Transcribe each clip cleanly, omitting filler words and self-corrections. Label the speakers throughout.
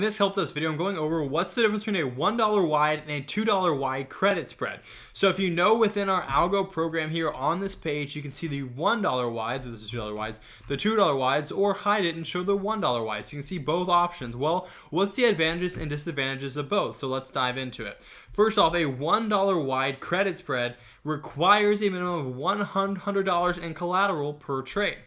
Speaker 1: In this help desk video, I'm going over what's the difference between a $1 wide and a $2 wide credit spread. So if you know within our algo program here on this page, you can see the $1 wides, this is $2 wides, the $2 wides, or hide it and show the $1 wides. You can see both options. Well, what's the advantages and disadvantages of both? So let's dive into it. First off, a $1 wide credit spread requires a minimum of $100 in collateral per trade.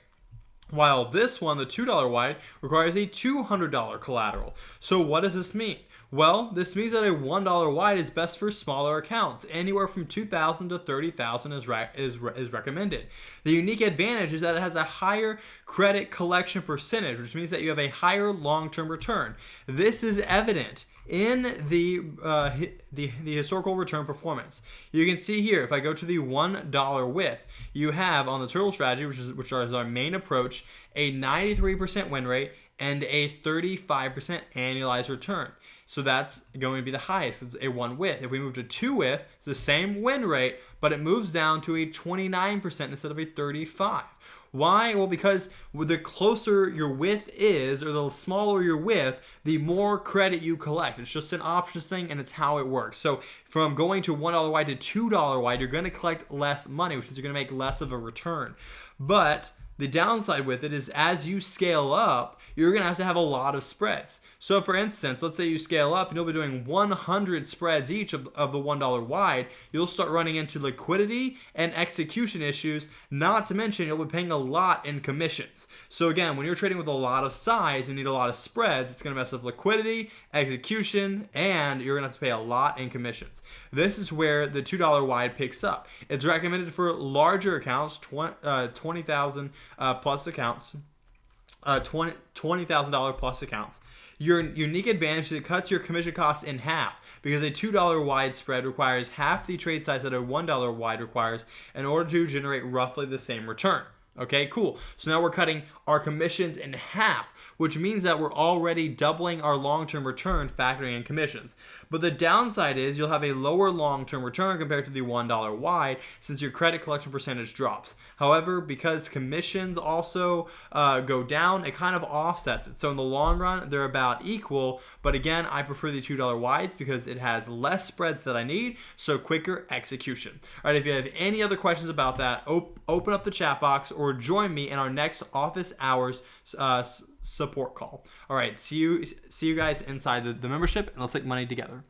Speaker 1: While this one, the $2 wide, requires a $200 collateral. So what does this mean? Well, this means that a $1 wide is best for smaller accounts. Anywhere from $2,000 to $30,000 is recommended. The unique advantage is that it has a higher credit collection percentage, which means that you have a higher long-term return. This is evident in the historical return performance. You can see here, if I go to the $1 width, you have on the turtle strategy, which is our main approach, a 93% win rate and a 35% annualized return. So that's going to be the highest. It's a 1 width. If we move to 2 width, it's the same win rate, but it moves down to a 29% instead of a 35%. Why? Well, because the closer your width is, or the smaller your width, the more credit you collect. It's just an options thing, and it's how it works. So from going to $1 wide to $2 wide, you're going to collect less money, which means you're going to make less of a return. But the downside with it is as you scale up, you're going to have a lot of spreads. So for instance, let's say you scale up and you'll be doing 100 spreads each of the $1 wide. You'll start running into liquidity and execution issues, not to mention you'll be paying a lot in commissions. So again, when you're trading with a lot of size and need a lot of spreads, it's going to mess up liquidity, execution, and you're going to have to pay a lot in commissions. This is where the $2 wide picks up. It's recommended for larger accounts, 20,000 plus accounts, $20,000 plus accounts. Your unique advantage is it cuts your commission costs in half because a $2 wide spread requires half the trade size that a $1 wide requires in order to generate roughly the same return. Okay, cool. So now we're cutting our commissions in half, which means that we're already doubling our long-term return factoring in commissions. But the downside is you'll have a lower long-term return compared to the $1 wide since your credit collection percentage drops. However, because commissions also go down, it kind of offsets it. So in the long run, they're about equal. But again, I prefer the $2 wides because it has less spreads that I need, so quicker execution. All right, if you have any other questions about that, open up the chat box or join me in our next office hours support call. All right, see you guys inside the membership, and let's make money together.